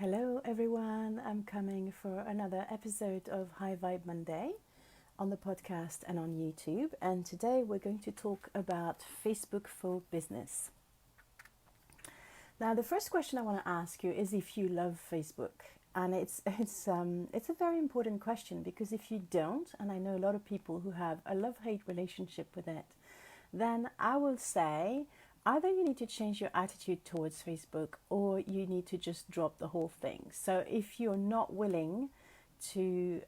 Hello everyone, I'm coming for another episode of High Vibe Monday on the podcast and on YouTube. And today we're going to talk about Facebook for business. Now, the first question I want to ask you is if you love Facebook. And it's a very important question because if you don't, and I know a lot of people who have a love-hate relationship with it, then I will say either you need to change your attitude towards Facebook or you need to just drop the whole thing. So if you're not willing to,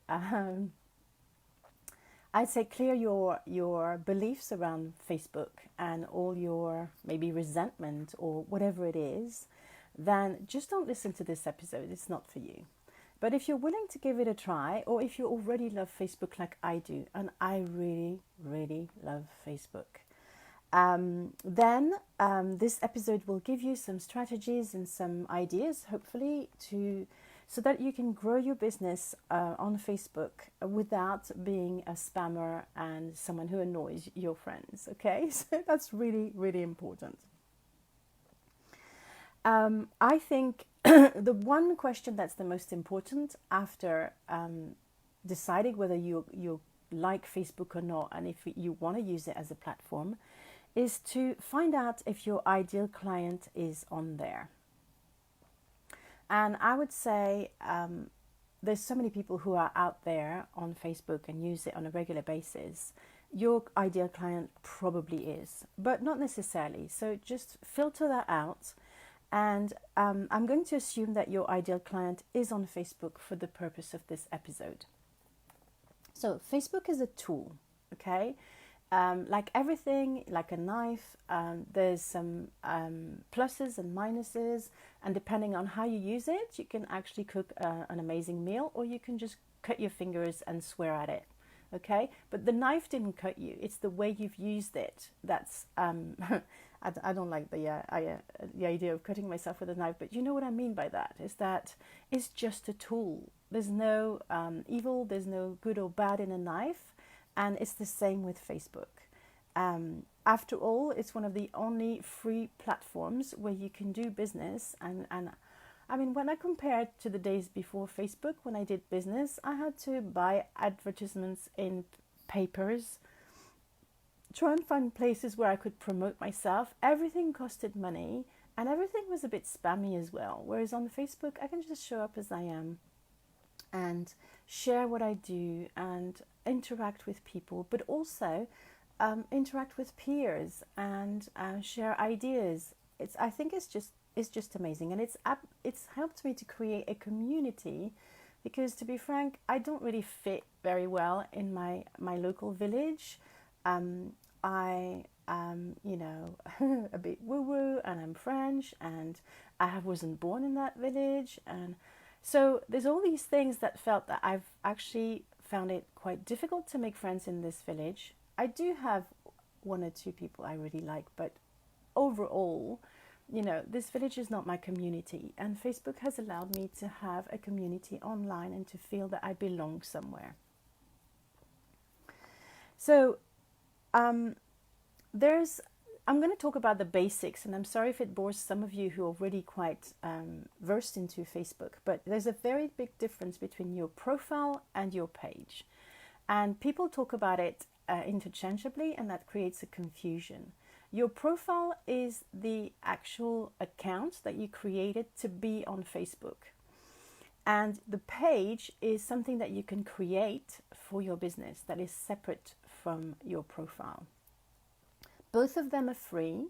I'd say clear your beliefs around Facebook and all your maybe resentment or whatever it is, then just don't listen to this episode. It's not for you. But if you're willing to give it a try, or if you already love Facebook like I do, and I really, really love Facebook, then this episode will give you some strategies and some ideas, hopefully, so that you can grow your business on Facebook without being a spammer and someone who annoys your friends. Okay, so that's really, really important. I think the one question that's the most important after deciding whether you like Facebook or not, and if you want to use it as a platform, is to find out if your ideal client is on there. And I would say there's so many people who are out there on Facebook and use it on a regular basis. Your ideal client probably is, but not necessarily. So just filter that out. And I'm going to assume that your ideal client is on Facebook for the purpose of this episode. So Facebook is a tool, okay? Like everything, like a knife, there's some pluses and minuses, and depending on how you use it, you can actually cook an amazing meal, or you can just cut your fingers and swear at it, okay? But the knife didn't cut you, it's the way you've used it. That's, I don't like the idea of cutting myself with a knife, but you know what I mean by that, is that it's just a tool. There's no evil, there's no good or bad in a knife. And it's the same with Facebook. After all, it's one of the only free platforms where you can do business. And I mean, when I compare it to the days before Facebook, when I did business, I had to buy advertisements in papers, try and find places where I could promote myself. Everything costed money and everything was a bit spammy as well. Whereas on Facebook, I can just show up as I am and share what I do and interact with people, but also interact with peers and share ideas. I think it's just amazing, and it's helped me to create a community, because to be frank, I don't really fit very well in my local village. I am, a bit woo-woo, and I'm French, and I wasn't born in that village, and so there's all these things that felt that I've actually found it quite difficult to make friends in this village. I do have one or two people I really like, but overall, this village is not my community, and Facebook has allowed me to have a community online and to feel that I belong somewhere. So I'm going to talk about the basics, and I'm sorry if it bores some of you who are already quite versed into Facebook, but there's a very big difference between your profile and your page. And people talk about it interchangeably, and that creates a confusion. Your profile is the actual account that you created to be on Facebook. And the page is something that you can create for your business that is separate from your profile. Both of them are free.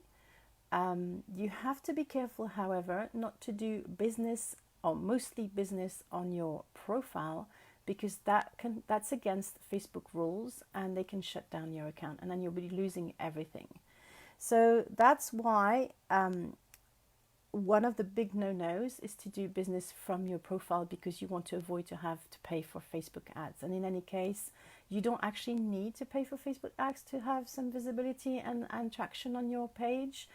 You have to be careful, however, not to do business or mostly business on your profile, because that's against Facebook rules, and they can shut down your account, and then you'll be losing everything. So that's why one of the big no-nos is to do business from your profile, because you want to avoid to have to pay for Facebook ads. And in any case, you don't actually need to pay for Facebook ads to have some visibility and traction on your page.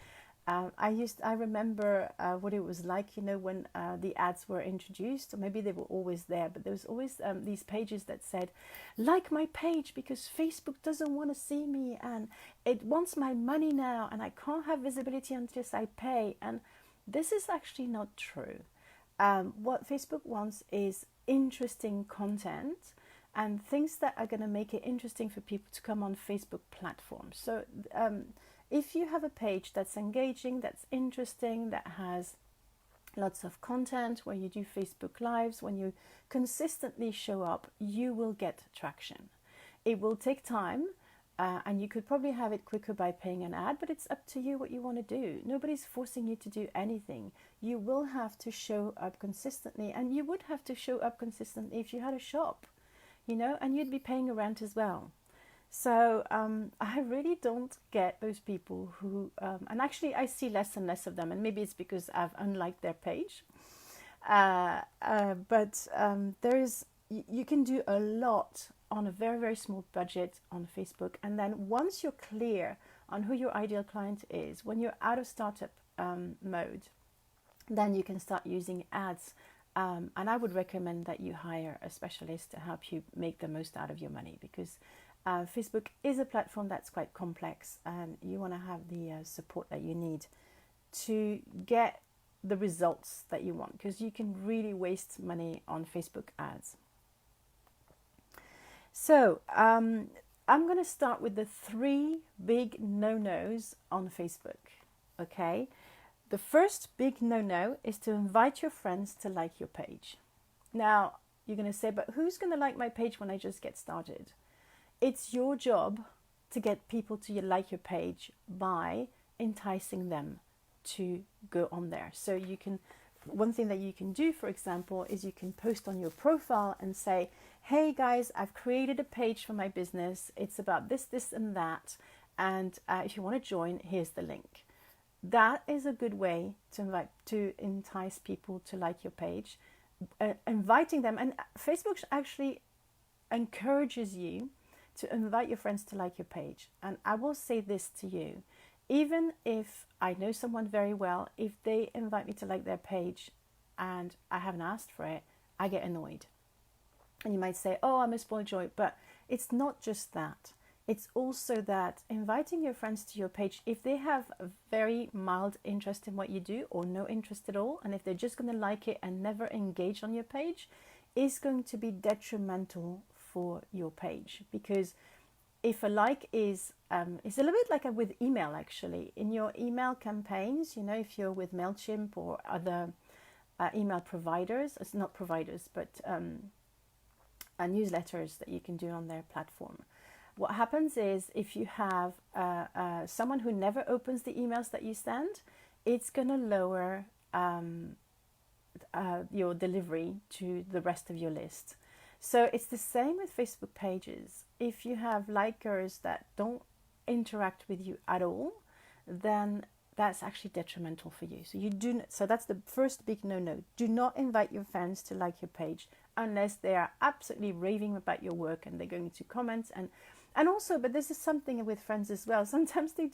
I remember what it was like, when the ads were introduced, or maybe they were always there, but there was always these pages that said, like my page because Facebook doesn't want to see me and it wants my money now and I can't have visibility unless I pay. And this is actually not true. what Facebook wants is interesting content and things that are going to make it interesting for people to come on Facebook platforms. So if you have a page that's engaging, that's interesting, that has lots of content, where you do Facebook Lives, when you consistently show up, you will get traction. It will take time, and you could probably have it quicker by paying an ad, but it's up to you what you want to do. Nobody's forcing you to do anything. You will have to show up consistently, and you would have to show up consistently if you had a shop, you know, and you'd be paying a rent as well. So I really don't get those people who, and actually I see less and less of them, and maybe it's because I've unliked their page. But you can do a lot on a very, very small budget on Facebook. And then once you're clear on who your ideal client is, when you're out of startup mode, then you can start using ads. And I would recommend that you hire a specialist to help you make the most out of your money, because Facebook is a platform that's quite complex, and you want to have the support that you need to get the results that you want, because you can really waste money on Facebook ads. So I'm going to start with the 3 big no-nos on Facebook. Okay, the first big no-no is to invite your friends to like your page. Now you're going to say, but who's going to like my page when I just get started? It's your job to get people to like your page by enticing them to go on there. So you can, one thing that you can do, for example, is you can post on your profile and say, hey guys, I've created a page for my business. It's about this, this, and that. And if you want to join, here's the link. That is a good way to entice people to like your page. Inviting them, and Facebook actually encourages you to invite your friends to like your page. And I will say this to you, even if I know someone very well, if they invite me to like their page and I haven't asked for it, I get annoyed. And you might say, oh, I'm a spoiled joy, but it's not just that. It's also that inviting your friends to your page, if they have a very mild interest in what you do or no interest at all, and if they're just going to like it and never engage on your page, is going to be detrimental for your page. Because if a like is it's a little bit like with email, actually. In your email campaigns, you know, if you're with MailChimp or other email providers, it's not providers, but newsletters that you can do on their platform. What happens is, if you have someone who never opens the emails that you send, it's going to lower your delivery to the rest of your list. So it's the same with Facebook pages. If you have likers that don't interact with you at all, then that's actually detrimental for you. So that's the first big no-no. Do not invite your fans to like your page unless they are absolutely raving about your work and they're going to comment. And also, but this is something with friends as well. Sometimes they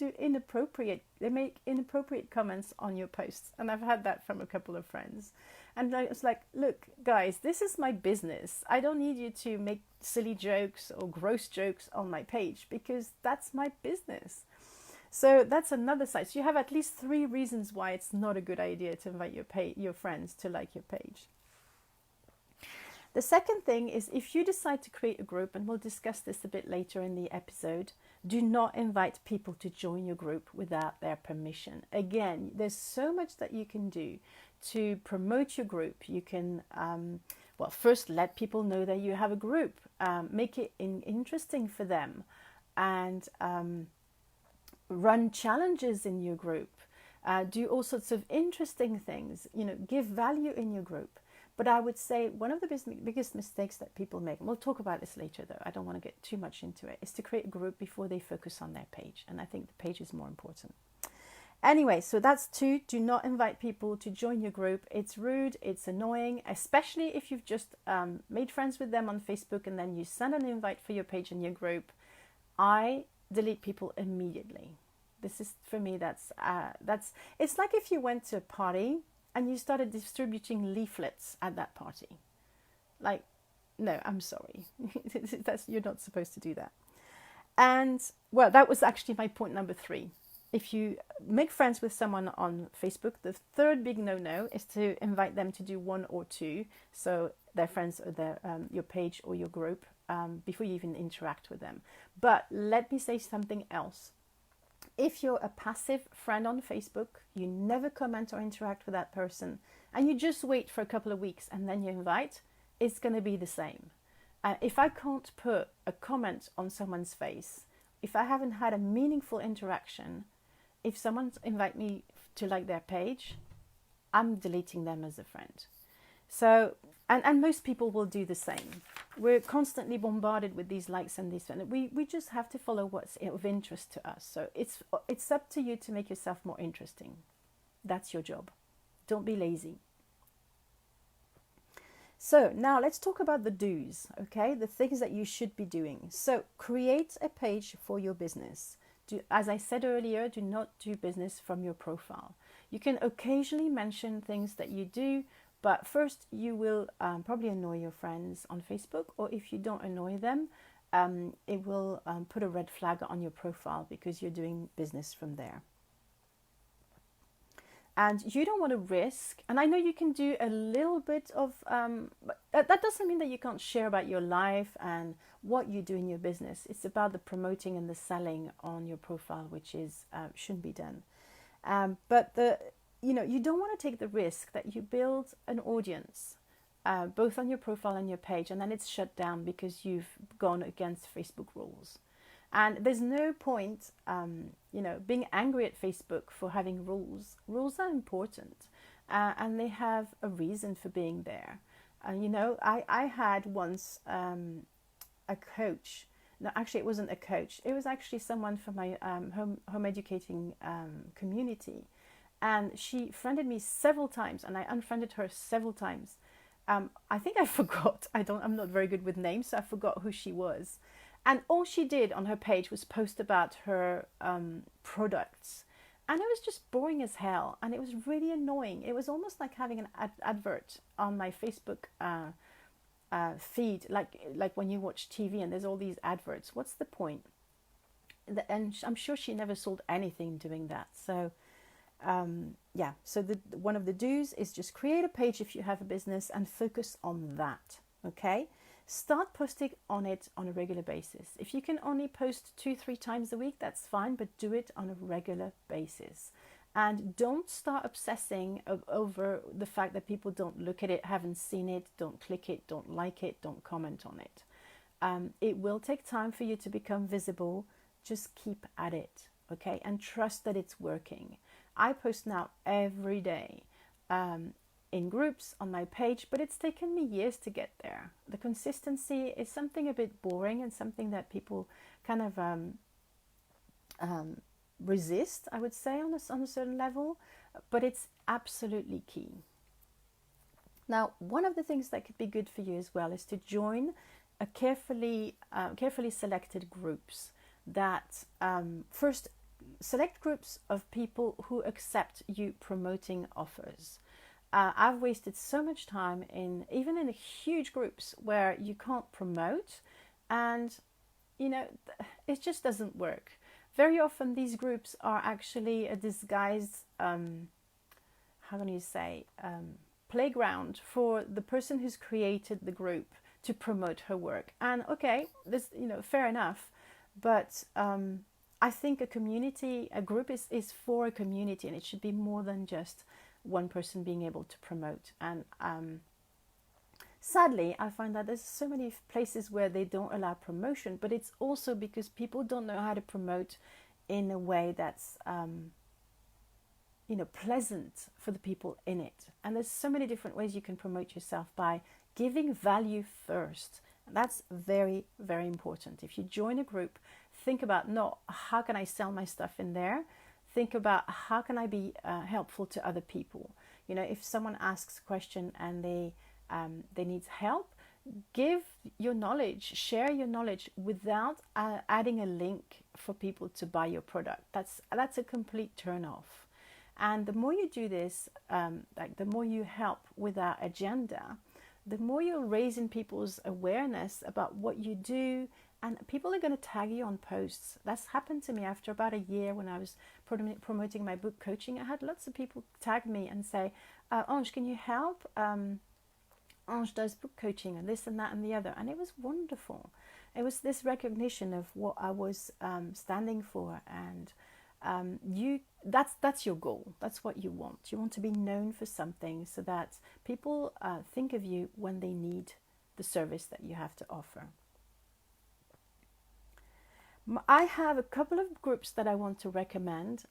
make inappropriate comments on your posts. And I've had that from a couple of friends. And it's like, look, guys, this is my business. I don't need you to make silly jokes or gross jokes on my page, because that's my business. So that's another side. So you have at least 3 reasons why it's not a good idea to invite your friends to like your page. The second thing is, if you decide to create a group, and we'll discuss this a bit later in the episode, do not invite people to join your group without their permission. Again, there's so much that you can do to promote your group. You can, first let people know that you have a group, make it interesting for them, and run challenges in your group, do all sorts of interesting things, give value in your group. But I would say one of the biggest mistakes that people make, and we'll talk about this later though, I don't want to get too much into it, is to create a group before they focus on their page. And I think the page is more important. Anyway, so that's 2. Do not invite people to join your group. It's rude, it's annoying, especially if you've just made friends with them on Facebook and then you send an invite for your page in your group. I delete people immediately. This is, for me, that's it's like if you went to a party and you started distributing leaflets at that party. Like, no, I'm sorry. You're not supposed to do that. And, well, that was actually my point number 3. if you make friends with someone on Facebook, the third big no-no is to invite them to do one or two, so their friends or their your page or your group, before you even interact with them. But let me say something else. If you're a passive friend on Facebook, you never comment or interact with that person, and you just wait for a couple of weeks and then you invite, it's going to be the same. If I can't put a comment on someone's face, if I haven't had a meaningful interaction, if someone invite me to like their page, I'm deleting them as a friend. So, and most people will do the same. We're constantly bombarded with these likes and these, and we just have to follow what's of interest to us. So it's up to you to make yourself more interesting. That's your job. Don't be lazy. So now let's talk about the do's, okay? The things that you should be doing. So create a page for your business. As I said earlier, do not do business from your profile. You can occasionally mention things that you do, but first you will probably annoy your friends on Facebook, or if you don't annoy them, it will put a red flag on your profile because you're doing business from there. And you don't want to risk, and I know you can do a little bit of, but that doesn't mean that you can't share about your life and what you do in your business. It's about the promoting and the selling on your profile, which is shouldn't be done. But you don't want to take the risk that you build an audience, both on your profile and your page, and then it's shut down because you've gone against Facebook rules. And there's no point, being angry at Facebook for having rules. Rules are important, and they have a reason for being there. I had once a coach. No, actually, it wasn't a coach. It was actually someone from my home educating community, and she friended me several times, and I unfriended her several times. I think I forgot. I'm not very good with names, so I forgot who she was. And all she did on her page was post about her products. And it was just boring as hell. And it was really annoying. It was almost like having an advert on my Facebook feed, like when you watch TV and there's all these adverts. What's the point? And I'm sure she never sold anything doing that. So, So one of the do's is just create a page if you have a business and focus on that, okay? Start posting on it on a regular basis. If you can only post 2-3 times a week, that's fine, but do it on a regular basis. And don't start obsessing over the fact that people don't look at it, haven't seen it, don't click it, don't like it, don't comment on it. It will take time for you to become visible. Just keep at it, okay? And trust that it's working. I post now every day. In groups on my page, but it's taken me years to get there. The consistency is something a bit boring and something that people kind of resist, I would say, on a certain level, but it's absolutely key. Now, one of the things that could be good for you as well is to join a carefully selected groups that first select groups of people who accept you promoting offers. I've wasted so much time even in huge groups where you can't promote, and it just doesn't work. Very often these groups are actually a disguised, playground for the person who's created the group to promote her work. And okay, this fair enough, but I think a group is for a community, and it should be more than just one person being able to promote. And sadly, I find that there's so many places where they don't allow promotion, but it's also because people don't know how to promote in a way that's pleasant for the people in it. And there's so many different ways you can promote yourself by giving value first. And that's very, very important. If you join a group, think about not how can I sell my stuff in there. Think about how can I be helpful to other people. If someone asks a question and they need help, give your knowledge, share your knowledge without adding a link for people to buy your product. That's a complete turn off. And the more you do this, the more you help with that agenda, the more you're raising people's awareness about what you do and people are going to tag you on posts. That's happened to me after about a year when I was promoting my book coaching. I had lots of people tag me and say, Ange, can you help? Ange does book coaching and this and that and the other. And it was wonderful. It was this recognition of what I was standing for. And that's your goal. That's what you want. You want to be known for something so that people think of you when they need the service that you have to offer. I have a couple of groups that I want to recommend.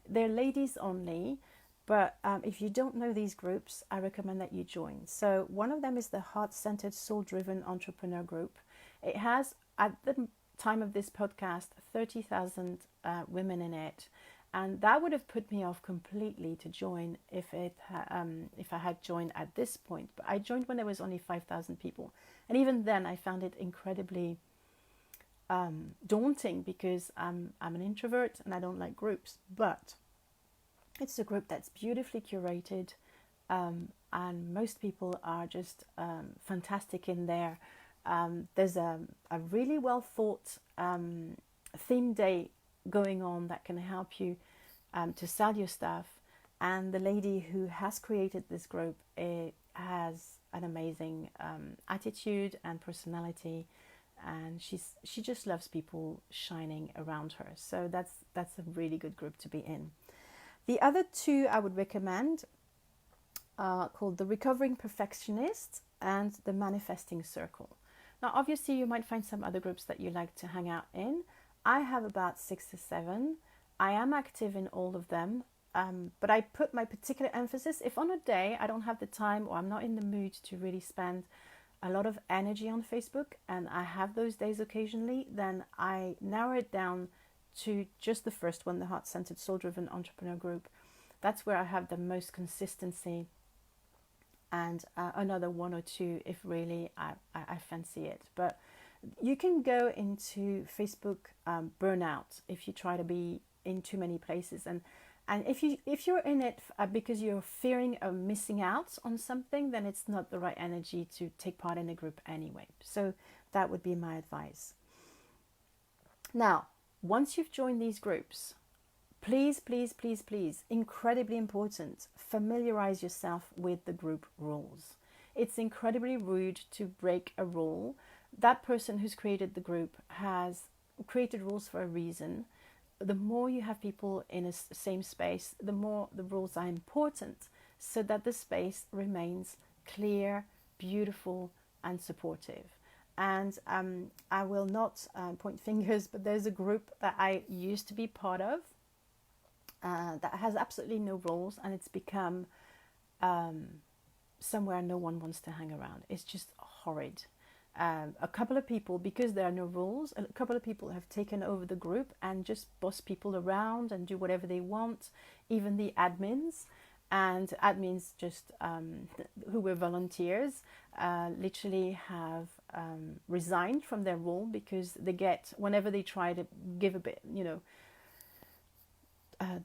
They're ladies only, but if you don't know these groups, I recommend that you join. So one of them is the Heart-Centered, Soul-Driven Entrepreneur Group. It has, at the time of this podcast, 30,000 women in it. And that would have put me off completely to join if I had joined at this point. But I joined when there was only 5,000 people. And even then, I found it incredibly daunting because I'm an introvert and I don't like groups. But it's a group that's beautifully curated, and most people are just fantastic in there. There's a really well thought theme day going on that can help you to sell your stuff. And the lady who has created this group has an amazing attitude and personality, and she just loves people shining around her. So that's a really good group to be in. The other two I would recommend are called the Recovering Perfectionist and the Manifesting Circle. Now, obviously, you might find some other groups that you like to hang out in. I have about 6 or 7. I am active in all of them, but I put my particular emphasis. If on a day I don't have the time or I'm not in the mood to really spend a lot of energy on Facebook, and I have those days occasionally, then I narrow it down to just the first one, the Heart-Centered, Soul-Driven Entrepreneur Group. That's where I have the most consistency, and another 1 or 2 if really I fancy it. But you can go into Facebook burnout if you try to be in too many places, and if you're in it because you're fearing of missing out on something, then it's not the right energy to take part in a group anyway. So that would be my advice. Now, once you've joined these groups, please, incredibly important, familiarize yourself with the group rules. It's incredibly rude to break a rule. That person who's created the group has created rules for a reason. The more you have people in a same space, the more the rules are important, so that the space remains clear, beautiful, and supportive. And I will not point fingers, but there's a group that I used to be part of that has absolutely no rules, and it's become somewhere no one wants to hang around. It's just horrid. A couple of people, because there are no rules, a couple of people have taken over the group and just boss people around and do whatever they want, even the admins. And admins just who were volunteers literally have resigned from their role because they get, whenever they try to give a bit,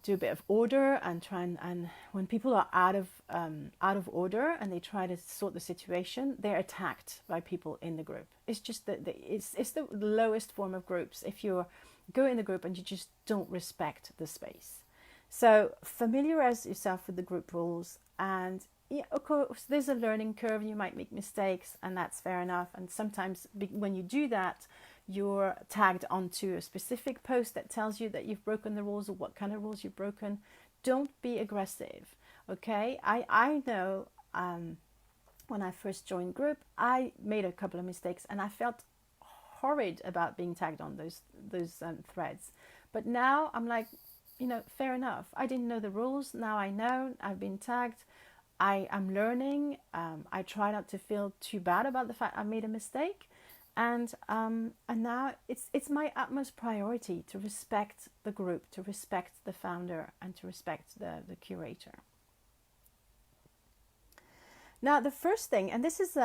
do a bit of order and try and when people are out of order and they try to sort the situation, they're attacked by people in the group. It's just it's the lowest form of groups. If you go in the group and you just don't respect the space. So familiarize yourself with the group rules, and of course there's a learning curve. You might make mistakes, and that's fair enough. And sometimes when you do that, you're tagged onto a specific post that tells you that you've broken the rules or what kind of rules you've broken. Don't be aggressive, okay? I know when I first joined group, I made a couple of mistakes and I felt horrid about being tagged on those threads. But now I'm like, fair enough. I didn't know the rules. Now I know. I've been tagged. I am learning. I try not to feel too bad about the fact I made a mistake. And now it's my utmost priority to respect the group, to respect the founder, and to respect the curator. Now, the first thing, and this is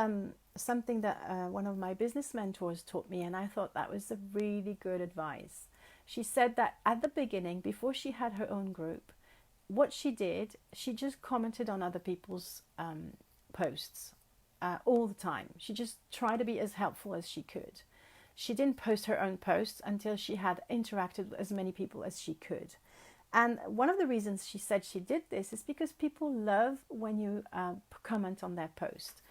something that one of my business mentors taught me, and I thought that was a really good advice. She said that at the beginning, before she had her own group, what she did, she just commented on other people's posts all the time. She just tried to be as helpful as she could. she didn't post her own posts until she had interacted with as many people as she could. And one of the reasons she said she did this is because people love when you comment on their post.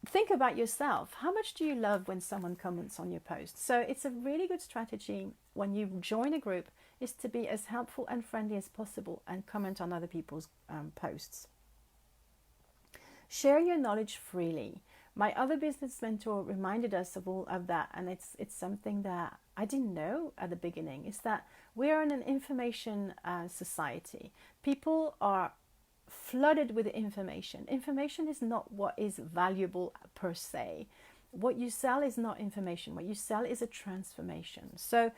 Think about yourself. How much do you love when someone comments on your post? So it's a really good strategy when you join a group is to be as helpful and friendly as possible and comment on other people's posts. Share your knowledge freely. My other business mentor reminded us of all of that, and it's something that I didn't know at the beginning, is that we are in an information society. People are flooded with information. Information is not what is valuable per se. What you sell is not information. What you sell is a transformation. So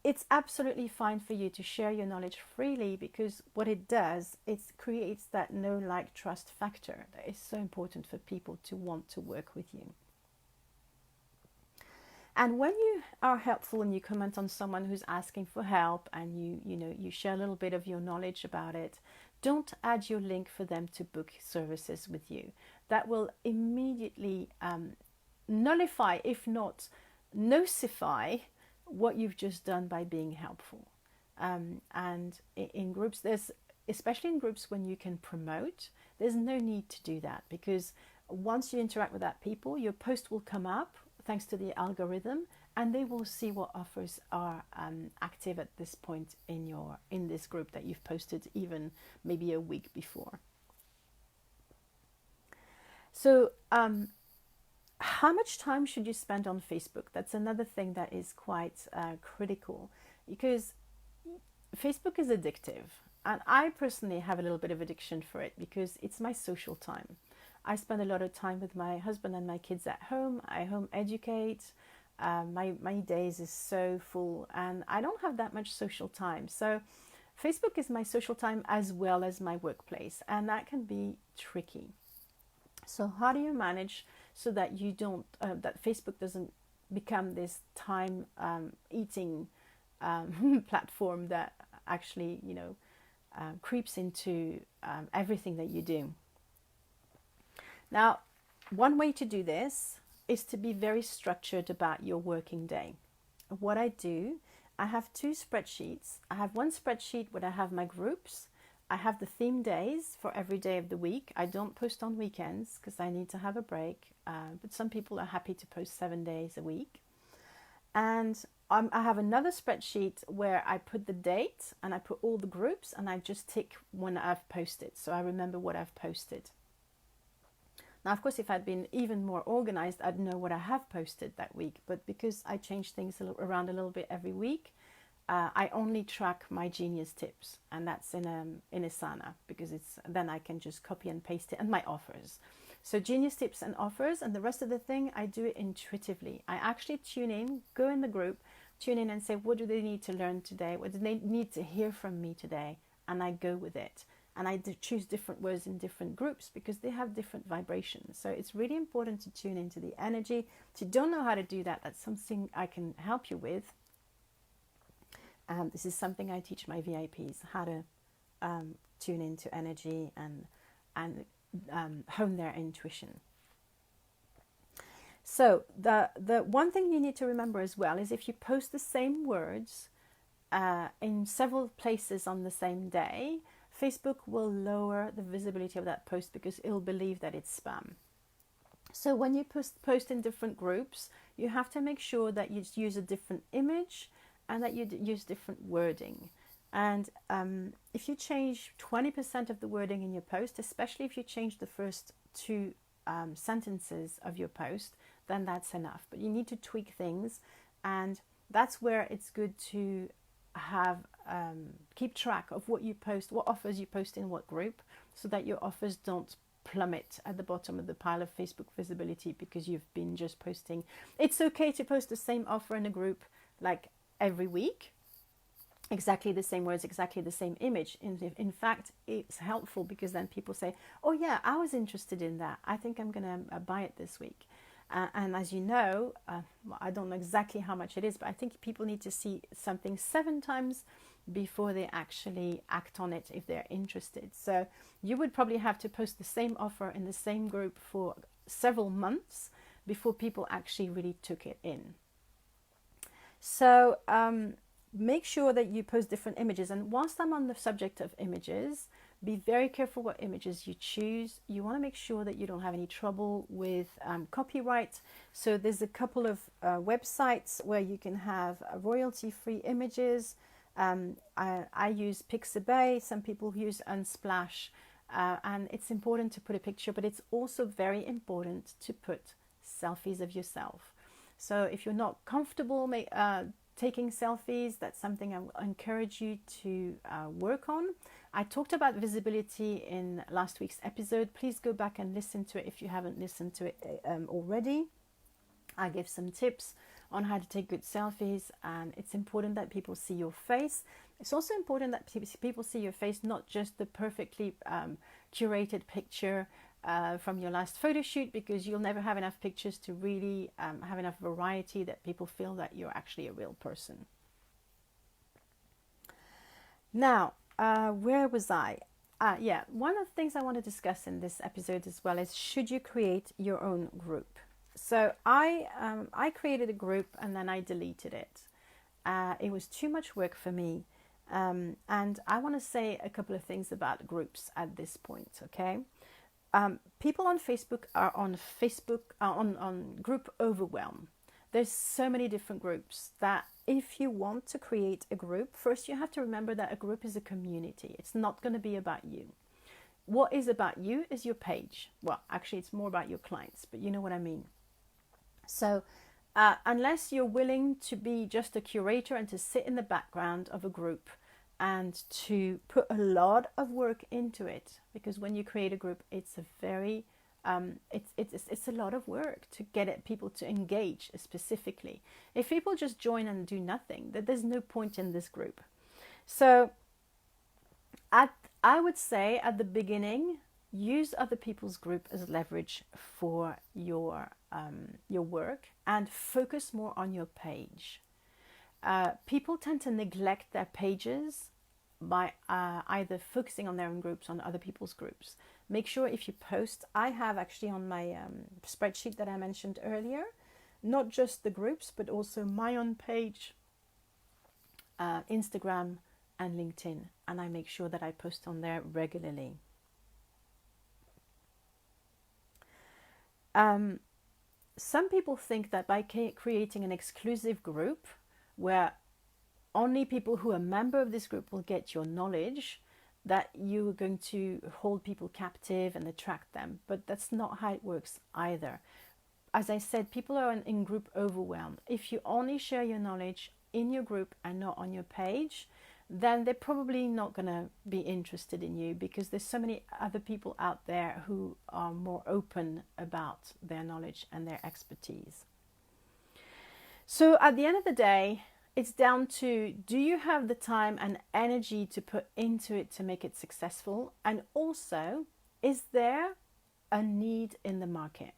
it's absolutely fine for you to share your knowledge freely, because what it does, it creates that know, like, trust factor that is so important for people to want to work with you. And when you are helpful and you comment on someone who's asking for help and you share a little bit of your knowledge about it, don't add your link for them to book services with you. That will immediately nullify, if not nocify, what you've just done by being helpful. And in groups, especially in groups when you can promote, there's no need to do that, because once you interact with that people, your post will come up thanks to the algorithm, and they will see what offers are active at this point in this group that you've posted even maybe a week before. So how much time should you spend on Facebook? That's another thing that is quite critical, because Facebook is addictive, and I personally have a little bit of addiction for it because it's my social time. I spend a lot of time with my husband and my kids at home. I home educate. My days is so full, and I don't have that much social time. So Facebook is my social time as well as my workplace, and that can be tricky. So how do you manage so that you don't that Facebook doesn't become this time eating platform that actually creeps into everything that you do? Now, one way to do this is to be very structured about your working day. What I do, I have two spreadsheets. I have one spreadsheet where I have my groups. I have the theme days for every day of the week. I don't post on weekends because I need to have a break, but some people are happy to post 7 days a week. And I have another spreadsheet where I put the date and I put all the groups, and I just tick when I've posted, so I remember what I've posted. Now, of course, if I'd been even more organized, I'd know what I have posted that week. But because I change things around a little bit every week, I only track my Genius tips, and that's in Asana, because then I can just copy and paste it, and my offers. So Genius tips and offers, and the rest of the thing, I do it intuitively. I actually tune in, go in the group, tune in and say, what do they need to learn today? What do they need to hear from me today? And I go with it. And I choose different words in different groups because they have different vibrations. So it's really important to tune into the energy. If you don't know how to do that, that's something I can help you with. This is something I teach my VIPs, how to tune into energy and hone their intuition. So the one thing you need to remember as well is if you post the same words in several places on the same day, Facebook will lower the visibility of that post because it'll believe that it's spam. So when you post in different groups, you have to make sure that you use a different image and that you use different wording. And if you change 20% of the wording in your post, especially if you change the first two sentences of your post, then that's enough. But you need to tweak things, and that's where it's good to have keep track of what you post, what offers you post in what group, so that your offers don't plummet at the bottom of the pile of Facebook visibility because you've been just posting. It's okay to post the same offer in a group like every week, exactly the same words, exactly the same image. In fact, it's helpful because then people say, oh yeah, I was interested in that, I think I'm gonna buy it this week. And as you know, I don't know exactly how much it is, but I think people need to see something 7 times before they actually act on it if they're interested. So you would probably have to post the same offer in the same group for several months before people actually really took it in. So make sure that you post different images. And whilst I'm on the subject of images, be very careful what images you choose. You want to make sure that you don't have any trouble with copyright. So there's a couple of websites where you can have royalty-free images. I use Pixabay. Some people use Unsplash. And it's important to put a picture, but it's also very important to put selfies of yourself. So if you're not comfortable taking selfies, that's something I encourage you to work on. I talked about visibility in last week's episode. Please go back and listen to it if you haven't listened to it already. I give some tips on how to take good selfies, and it's important that people see your face. It's also important that people see your face, not just the perfectly curated picture from your last photo shoot, because you'll never have enough pictures to really have enough variety that people feel that you're actually a real person. Now, where was I? Yeah, one of the things I want to discuss in this episode as well is, should you create your own group? So I created a group and then I deleted it. It was too much work for me. And I want to say a couple of things about groups at this point, okay? People on Facebook are on group overwhelm. There's so many different groups that if you want to create a group, first you have to remember that a group is a community. It's not going to be about you. What is about you is your page. Well, actually, it's more about your clients, but you know what I mean. So unless you're willing to be just a curator and to sit in the background of a group and to put a lot of work into it, because when you create a group, it's a very it's a lot of work to get people to engage specifically. If people just join and do nothing, then there's no point in this group. So I would say at the beginning, use other people's group as leverage for your work, and focus more on your page. People tend to neglect their pages by either focusing on their own groups, on other people's groups. Make sure if you post, I have actually on my spreadsheet that I mentioned earlier, not just the groups, but also my own page, Instagram and LinkedIn. And I make sure that I post on there regularly. Some people think that by creating an exclusive group where only people who are a member of this group will get your knowledge, that you're going to hold people captive and attract them. But that's not how it works either. As I said, people are in group overwhelm. If you only share your knowledge in your group and not on your page, then they're probably not going to be interested in you, because there's so many other people out there who are more open about their knowledge and their expertise. So at the end of the day, it's down to, do you have the time and energy to put into it to make it successful? And also, is there a need in the market?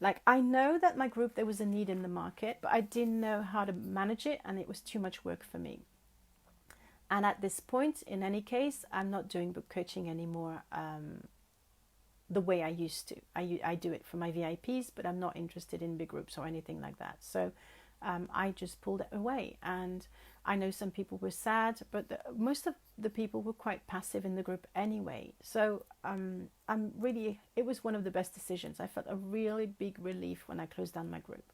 Like, I know that my group, there was a need in the market, but I didn't know how to manage it, and it was too much work for me. And at this point, in any case, I'm not doing book coaching anymore the way I used to. I do it for my VIPs, but I'm not interested in big groups or anything like that. So I just pulled it away. And I know some people were sad, but most of the people were quite passive in the group anyway. So it was one of the best decisions. I felt a really big relief when I closed down my group.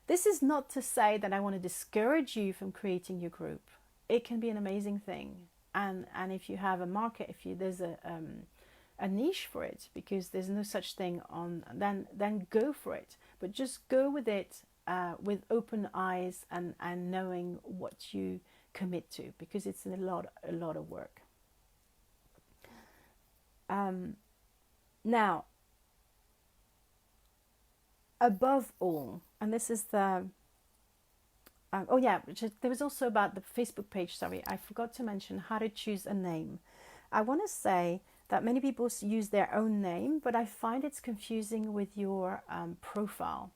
This is not to say that I want to discourage you from creating your group. It can be an amazing thing, and if you have a market, there's a niche for it, because there's no such thing then go for it. But just go with it with open eyes and knowing what you commit to, because it's a lot of work. Now, above all, and this is the there was also about the Facebook page. Sorry, I forgot to mention how to choose a name. I want to say that many people use their own name, but I find it's confusing with your profile.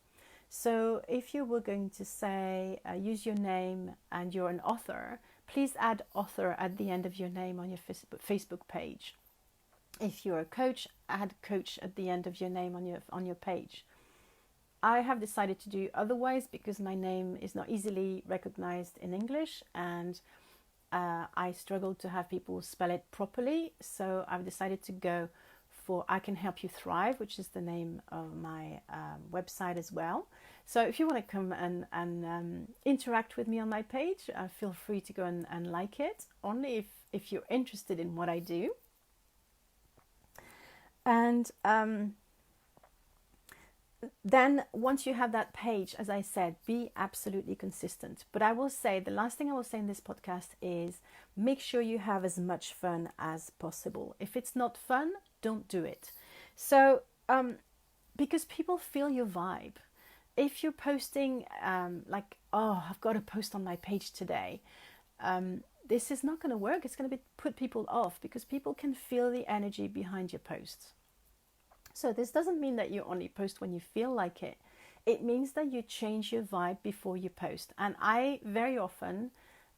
So if you were going to say, use your name and you're an author, please add author at the end of your name on your Facebook page. If you're a coach, add coach at the end of your name on your page. I have decided to do otherwise because my name is not easily recognized in English, and I struggle to have people spell it properly. So I've decided to go for I Can Help You Thrive, which is the name of my website as well. So if you want to come and interact with me on my page, feel free to go and like it, only if you're interested in what I do. And then once you have that page, as I said, be absolutely consistent. But I will say, the last thing I will say in this podcast is make sure you have as much fun as possible. If it's not fun, don't do it. So, because people feel your vibe. If you're posting like, oh, I've got to post on my page today, this is not going to work. It's going to put people off because people can feel the energy behind your posts. So this doesn't mean that you only post when you feel like it. It means that you change your vibe before you post. And I very often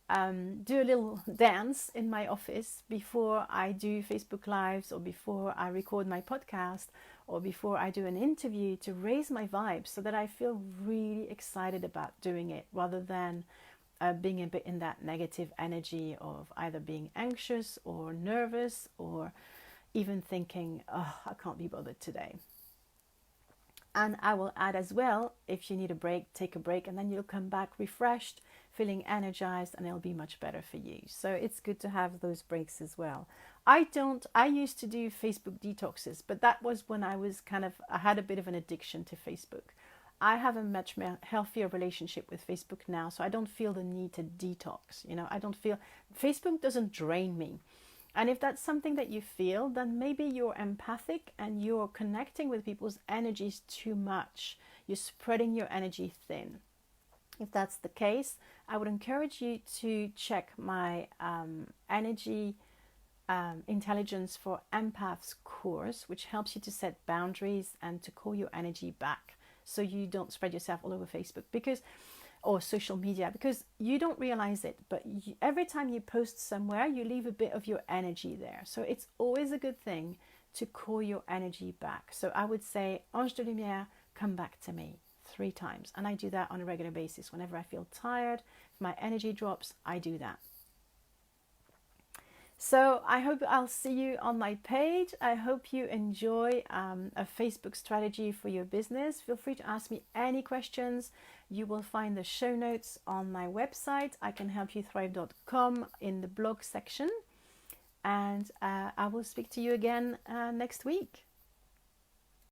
do a little dance in my office before I do Facebook Lives, or before I record my podcast, or before I do an interview, to raise my vibe so that I feel really excited about doing it, rather than being a bit in that negative energy of either being anxious or nervous, or even thinking, oh, I can't be bothered today. And I will add as well, if you need a break, take a break, and then you'll come back refreshed, feeling energized, and it'll be much better for you. So it's good to have those breaks as well. I used to do Facebook detoxes, but that was when I had a bit of an addiction to Facebook. I have a much more healthier relationship with Facebook now, so I don't feel the need to detox. Facebook doesn't drain me. And if that's something that you feel, then maybe you're empathic and you're connecting with people's energies too much. You're spreading your energy thin. If that's the case, I would encourage you to check my energy intelligence for empaths course, which helps you to set boundaries and to call your energy back so you don't spread yourself all over Facebook or social media, because you don't realize it, but every time you post somewhere, you leave a bit of your energy there. So it's always a good thing to call your energy back. So I would say, Ange de Lumière, come back to me 3 times. And I do that on a regular basis. Whenever I feel tired, if my energy drops, I do that. So I hope I'll see you on my page. I hope you enjoy a Facebook strategy for your business. Feel free to ask me any questions. You will find the show notes on my website, icanhelpyouthrive.com, in the blog section. And I will speak to you again next week.